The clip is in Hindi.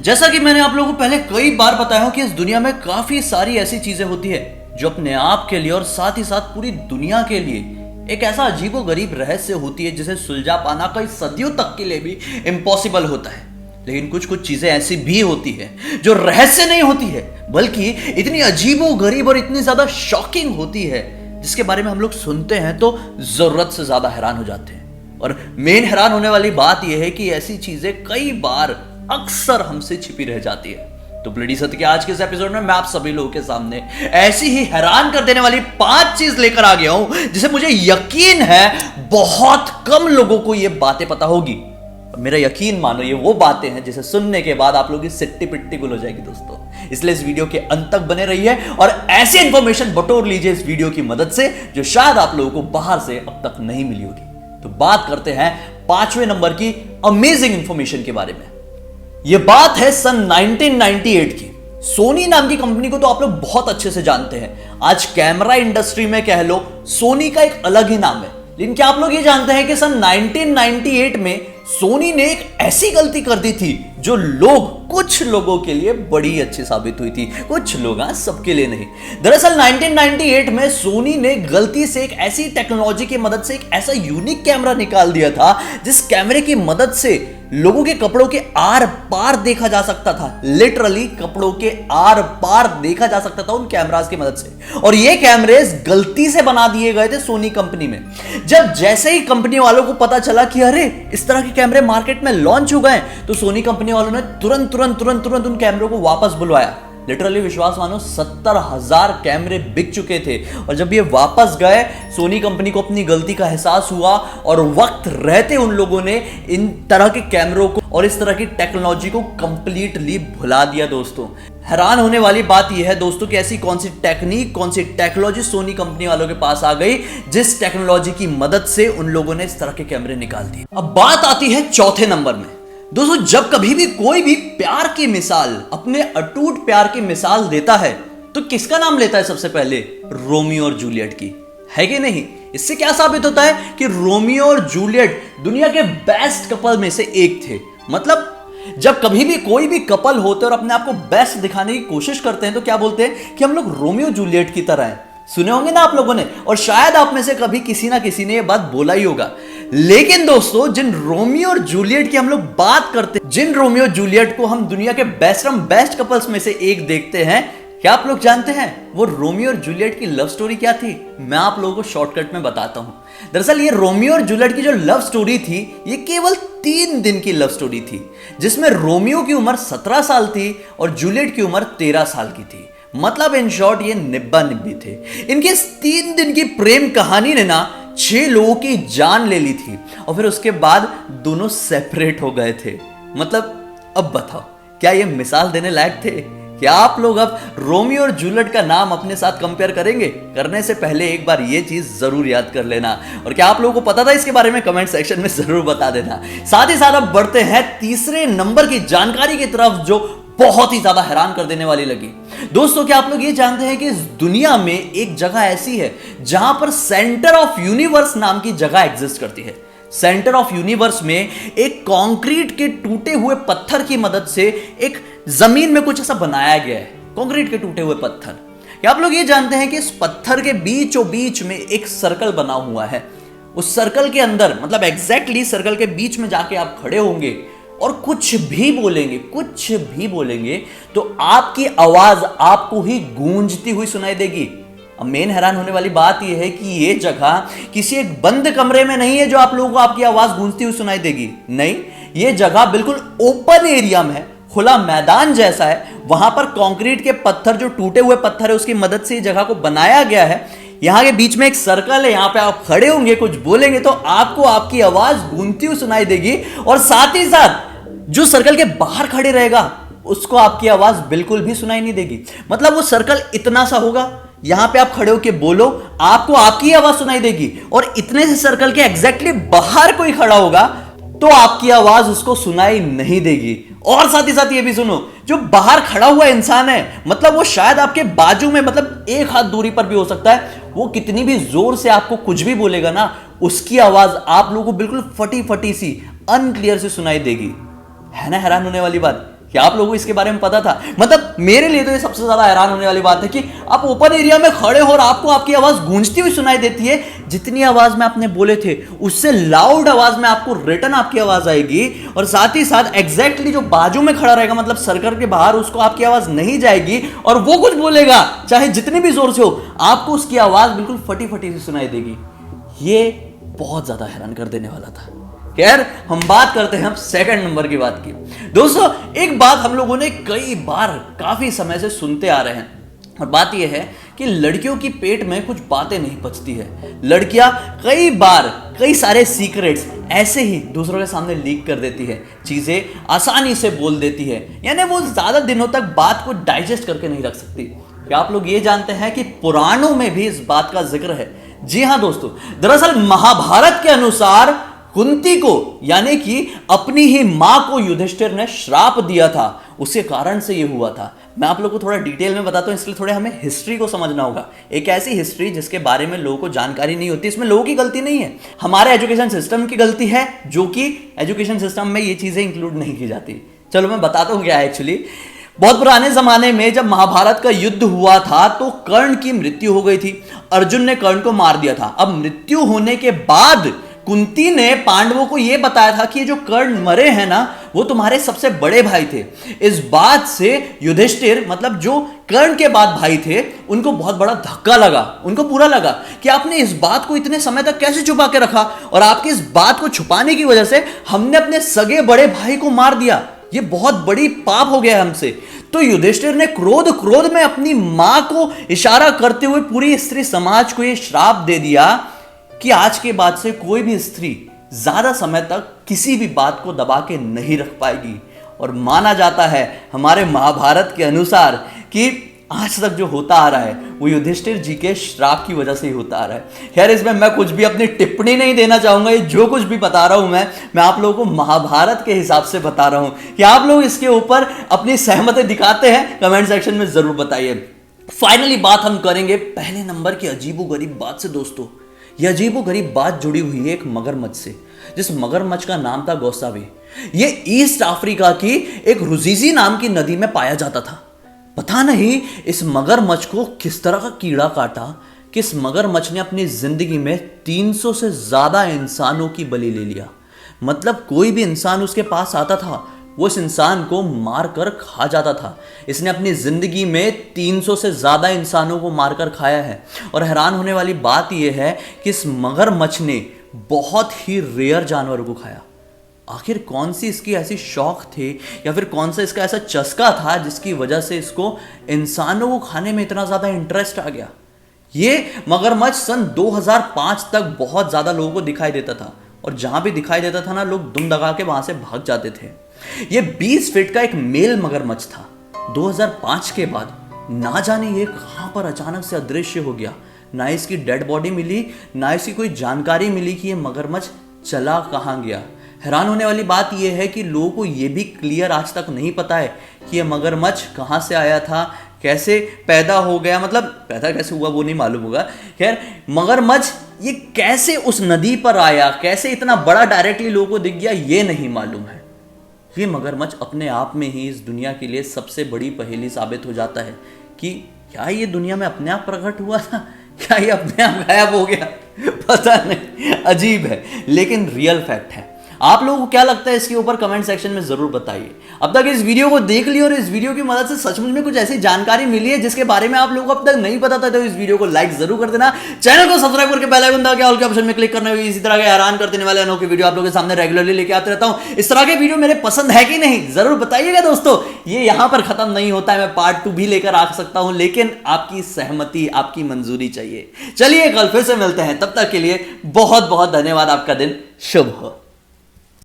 जैसा कि मैंने आप लोगों को पहले कई बार बताया हूं कि इस दुनिया में काफी सारी ऐसी चीजें होती है जो अपने आप के लिए और साथ ही साथ पूरी दुनिया के लिए एक ऐसा अजीबोगरीब रहस्य होती है जिसे सुलझा पाना कई सदियों तक के लिए भी इम्पॉसिबल होता है। लेकिन कुछ कुछ चीजें ऐसी भी होती है जो रहस्य नहीं होती है बल्कि इतनी अजीबोगरीब और इतनी ज्यादा शॉकिंग होती है जिसके बारे में हम लोग सुनते हैं तो जरूरत से ज्यादा हैरान हो जाते हैं। और मेन हैरान होने वाली बात यह है कि ऐसी चीजें कई बार अक्सर हमसे छिपी रह जाती है। तो ब्लडी सत्य के आज के इस एपिसोड में मैं आप सभी लोगों के सामने ऐसी ही हैरान कर देने वाली 5 चीज लेकर आ गया हूं जिसे मुझे यकीन है बहुत कम लोगों को ये बातें पता होगी। मेरा यकीन मानो ये वो बातें हैं जिसे सुनने के बाद आप लोगों की सिट्टी पिट्टी गुल हो जाएगी दोस्तों। इसलिए इस वीडियो के अंत तक बने रहिए और ऐसी इंफॉर्मेशन बटोर लीजिए इस वीडियो की मदद से जो शायद आप लोगों को बाहर से अब तक नहीं मिली होगी। तो बात करते हैं 5वें नंबर की अमेजिंग इंफॉर्मेशन के बारे में। यह बात है सन 1998 की। सोनी नाम की कंपनी को तो आप लोग बहुत अच्छे से जानते हैं। आज कैमरा इंडस्ट्री में कह लो सोनी का एक अलग ही नाम है। लेकिन क्या आप लोग ये जानते हैं कि सन 1998 में सोनी ने एक ऐसी गलती कर दी थी जो कुछ लोगों के लिए बड़ी अच्छी साबित हुई थी, कुछ लोग सबके लिए नहीं। दरअसल 1998 में सोनी ने गलती से एक ऐसी टेक्नोलॉजी की मदद से एक ऐसा यूनिक कैमरा निकाल दिया था जिस कैमरे की मदद से लोगों के कपड़ों के आर पार देखा जा सकता था। लिटरली कपड़ों के आर पार देखा जा सकता था उन कैमरास की मदद से। और ये कैमरेस गलती से बना दिए गए थे सोनी कंपनी में। जब जैसे ही कंपनी वालों को पता चला कि अरे इस तरह के कैमरे मार्केट में लॉन्च हो गए तो सोनी कंपनी वालों ने तुरंत उन कैमरों को वापस बुलवाया। लिटरली विश्वास मानो 70,000 कैमरे बिक चुके थे। और जब ये वापस गए सोनी कंपनी को अपनी गलती का एहसास हुआ और वक्त रहते उन लोगों ने इन तरह के कैमरों को और इस तरह की टेक्नोलॉजी को कंप्लीटली भुला दिया। दोस्तों हैरान होने वाली बात यह है दोस्तों कि ऐसी कौन सी टेक्निक कौन सी टेक्नोलॉजी सोनी कंपनी वालों के पास आ गई जिस टेक्नोलॉजी की मदद से उन लोगों ने इस तरह के कैमरे निकाल दिए। अब बात आती है चौथे नंबर में। दोस्तों जब कभी भी कोई भी प्यार की मिसाल अपने अटूट प्यार की मिसाल देता है तो किसका नाम लेता है सबसे पहले? रोमियो और जूलियट की, है कि नहीं? इससे क्या साबित होता है कि रोमियो और जूलियट दुनिया के बेस्ट कपल में से एक थे। मतलब जब कभी भी कोई भी कपल होते हैं और अपने आप को बेस्ट दिखाने की कोशिश करते हैं तो क्या बोलते हैं कि हम लोग रोमियो जूलियट की तरह हैं। सुने होंगे ना आप लोगों ने, और शायद आप में से कभी किसी ना किसी ने यह बात बोला ही होगा। लेकिन दोस्तों जिन रोमियो और जूलियट की हम लोग बात करते हैं, जिन रोमियो जूलियट को हम दुनिया के बेस्ट कपल्स में से एक देखते हैं, क्या आप लोग जानते हैं वो रोमियो और जूलियट की लव स्टोरी क्या थी? मैं आप लोगों को शॉर्टकट में बताता हूं। दरअसल ये रोमियो और जूलियट की जो लव स्टोरी थी ये केवल 3 दिन की लव स्टोरी थी जिसमें रोमियो की उम्र 17 साल थी और जूलियट की उम्र 13 साल की थी। मतलब इन शॉर्ट ये निब्बा निब्बी थे। इनकी इस 3 दिन की प्रेम कहानी ने ना 6 लोगों की जान ले ली थी और फिर उसके बाद दोनों सेपरेट हो गए थे। मतलब अब बताओ क्या ये मिसाल देने लायक थे? क्या आप लोग अब रोमियो और जूलियट का नाम अपने साथ कंपेयर करेंगे? करने से पहले एक बार ये चीज जरूर याद कर लेना। और क्या आप लोगों को पता था इसके बारे में? कमेंट सेक्शन में जरूर बता देना। साथ ही साथ अब बढ़ते हैं तीसरे नंबर की जानकारी की तरफ जो बहुत ही ज्यादा हैरान कर देने वाली लगी। दोस्तों क्या आप लोग ये जानते हैं कि इस दुनिया में एक जगह ऐसी है जहां पर सेंटर ऑफ यूनिवर्स नाम की जगह एग्जिस्ट करती है। सेंटर ऑफ यूनिवर्स में एक कंक्रीट के टूटे हुए पत्थर की मदद से एक जमीन में कुछ ऐसा बनाया गया है। कंक्रीट के टूटे हुए पत्थर। क्या आप लोग ये जानते हैं कि इस पत्थर के बीचों बीच में एक सर्कल बना हुआ है। उस सर्कल के अंदर मतलब एग्जैक्टली सर्कल के बीच में जाके आप खड़े होंगे और कुछ भी बोलेंगे तो आपकी आवाज आपको ही गूंजती हुई सुनाई देगी। अब मेन हैरान होने वाली बात यह है कि यह जगह किसी एक बंद कमरे में नहीं है जो आप लोगों को आपकी आवाज गूंजती हुई सुनाई देगी। नहीं, यह जगह बिल्कुल ओपन एरिया में है, खुला मैदान जैसा है। वहां पर कंक्रीट के पत्थर जो टूटे हुए पत्थर है उसकी मदद से इस जगह को बनाया गया है। यहां के बीच में एक सर्कल है, यहां पे आप खड़े होंगे, कुछ बोलेंगे तो आपको आपकी आवाज गूंजती हुई सुनाई देगी। और साथ ही साथ जो सर्कल के बाहर खड़े रहेगा उसको आपकी आवाज बिल्कुल भी सुनाई नहीं देगी। मतलब वो सर्कल इतना सा होगा, यहां पे आप खड़े होके बोलो आपको आपकी आवाज सुनाई देगी। और इतने से सर्कल के एग्जैक्टली बाहर कोई खड़ा होगा तो आपकी आवाज उसको सुनाई नहीं देगी। और साथ ही साथ ये भी सुनो, जो बाहर खड़ा हुआ इंसान है मतलब वो शायद आपके बाजू में मतलब 1 हाथ दूरी पर भी हो सकता है, वो कितनी भी जोर से आपको कुछ भी बोलेगा ना उसकी आवाज आप लोगों को बिल्कुल फटी फटी सी अनक्लियर से सुनाई देगी। है ना हैरान होने वाली बात? क्या आप लोगों को इसके बारे में पता था? मतलब मेरे लिए तो ये सबसे ज्यादा हैरान होने वाली बात है कि आप ओपन एरिया में खड़े हो और आपको आपकी आवाज गूंजती हुई सुनाई देती है। जितनी आवाज में आपने बोले थे उससे लाउड आवाज में आपको रिटर्न आपकी आवाज आएगी, और साथ ही साथ एग्जैक्टली जो बाजू में खड़ा रहेगा, मतलब सर्कल के बाहर, उसको आपकी आवाज नहीं जाएगी, और वो कुछ बोलेगा चाहे जितनी भी जोर से हो, आपको उसकी आवाज बिल्कुल फटी फटी सी सुनाई देगी। ये बहुत ज्यादा हैरान कर देने वाला था। खैर, हम बात करते हैं अब सेकंड नंबर की बात की। दोस्तों, एक बात हम लोगों ने कई बार काफी समय से सुनते आ रहे हैं, और बात यह है कि लड़कियों की पेट में कुछ बातें नहीं पचती है। लड़कियां कई बार कई सारे सीक्रेट्स ऐसे ही दूसरों के सामने लीक कर देती है, चीजें आसानी से बोल देती है, यानी वो ज्यादा दिनों तक बात को डाइजेस्ट करके नहीं रख सकती। क्या आप लोग ये जानते हैं कि पुराणों में भी इस बात का जिक्र है? जी हां दोस्तों, दरअसल महाभारत के अनुसार कुंती को, यानी कि अपनी ही मां को, युधिष्ठिर ने श्राप दिया था। उसके कारण से यह हुआ था। मैं आप लोगों को थोड़ा डिटेल में बताता हूं, इसलिए थोड़े हमें हिस्ट्री को समझना होगा। एक ऐसी हिस्ट्री जिसके बारे में लोगों को जानकारी नहीं होती। इसमें लोगों की गलती नहीं है, हमारे एजुकेशन सिस्टम की गलती है, जो कि एजुकेशन सिस्टम में ये चीजें इंक्लूड नहीं की जाती। चलो मैं बताता हूं क्या है एक्चुअली। बहुत पुराने जमाने में जब महाभारत का युद्ध हुआ था तो कर्ण की मृत्यु हो गई थी। अर्जुन ने कर्ण को मार दिया था। अब मृत्यु होने के बाद कुंती ने पांडवों को यह बताया था कि ये जो कर्ण मरे हैं ना, वो तुम्हारे सबसे बड़े भाई थे। इस बात से युधिष्ठिर, मतलब जो कर्ण के बाद भाई थे, उनको बहुत बड़ा धक्का लगा। उनको बुरा लगा कि आपने इस बात को इतने समय तक कैसे छुपा के रखा, और आपकी इस बात को छुपाने की वजह से हमने अपने सगे बड़े भाई को मार दिया। ये बहुत बड़ी पाप हो गया हमसे। तो युधिष्ठिर ने क्रोध में अपनी मां को इशारा करते हुए पूरी स्त्री समाज को यह श्राप दे दिया कि आज के बाद से कोई भी स्त्री ज्यादा समय तक किसी भी बात को दबा के नहीं रख पाएगी। और माना जाता है हमारे महाभारत के अनुसार कि आज तक जो होता आ रहा है वो युधिष्ठिर जी के श्राप की वजह से ही होता आ रहा है। खैर, इसमें मैं कुछ भी अपनी टिप्पणी नहीं देना चाहूंगा। ये जो कुछ भी बता रहा हूं मैं आप लोगों को महाभारत के हिसाब से बता रहा हूं। कि आप लोग इसके ऊपर अपनी सहमति दिखाते हैं, कमेंट सेक्शन में जरूर बताइए। फाइनली बात हम करेंगे पहले नंबर की अजीबोगरीब बात से। दोस्तों, यह अजीबोगरीब बात जुड़ी हुई है एक मगरमच्छ से, जिस मगरमच्छ का नाम था गोसावी। ये ईस्ट अफ्रीका की एक रुजीजी नाम की नदी में पाया जाता था। पता नहीं इस मगरमच्छ को किस तरह का कीड़ा काटा कि इस मगरमच्छ ने अपनी जिंदगी में 300 से ज्यादा इंसानों की बलि ले लिया। मतलब कोई भी इंसान उसके पास आता था, वो इस इंसान को मारकर खा जाता था। इसने अपनी जिंदगी में 300 से ज्यादा इंसानों को मारकर खाया है। और हैरान होने वाली बात यह है कि इस मगरमच्छ ने बहुत ही रेयर जानवरों को खाया। आखिर कौन सी इसकी ऐसी शौक थे, या फिर कौन सा इसका ऐसा चस्का था जिसकी वजह से इसको इंसानों को खाने में इतना ज्यादा इंटरेस्ट आ गया। ये मगरमच्छ सन 2005 तक बहुत ज्यादा लोगों को दिखाई देता था, और जहां भी दिखाई देता था ना, लोग दुम दगा के वहां से भाग जाते थे। ये 20 फीट का एक मेल मगरमच्छ था। 2005 के बाद ना जाने ये कहां पर अचानक से अदृश्य हो गया। ना इसकी डेड बॉडी मिली, ना इसकी कोई जानकारी मिली कि ये मगरमच्छ चला कहां गया। हैरान होने वाली बात यह है कि लोगों को यह भी क्लियर आज तक नहीं पता है कि यह मगरमच्छ कहां से आया था, कैसे पैदा हो गया, मतलब पैदा कैसे हुआ वो नहीं मालूम होगा। खैर, मगरमच्छ ये कैसे उस नदी पर आया, कैसे इतना बड़ा डायरेक्टली लोगों को दिख गया, ये नहीं मालूम है। ये मगरमच्छ अपने आप में ही इस दुनिया के लिए सबसे बड़ी पहेली साबित हो जाता है कि क्या ये दुनिया में अपने आप प्रकट हुआ था, क्या ये अपने आप गायब हो गया, पता नहीं। अजीब है लेकिन रियल फैक्ट है। आप लोगों को क्या लगता है इसके ऊपर कमेंट सेक्शन में जरूर बताइए। अब तक इस वीडियो को देख लिया और इस वीडियो की मदद से सचमुच में कुछ ऐसी जानकारी मिली है जिसके बारे में आप लोगों को अब तक नहीं पता था, तो इस वीडियो को लाइक जरूर कर देना, चैनल को सब्सक्राइब करके बेल आइकन दबा के ऑल के ऑप्शन में क्लिक करना होगी। इसी तरह के हैरान कर देने वाले अनोखे वीडियो आप लोगों के सामने रेगुलरली लेके आते रहता हूं। इस तरह के वीडियो मेरे पसंद है कि नहीं जरूर बताइएगा दोस्तों। ये यहां पर खत्म नहीं होता है, मैं पार्ट 2 भी लेकर आ सकता हूं, लेकिन आपकी सहमति, आपकी मंजूरी चाहिए। चलिए कल फिर से मिलते हैं, तब तक के लिए बहुत बहुत धन्यवाद। आपका दिन शुभ हो।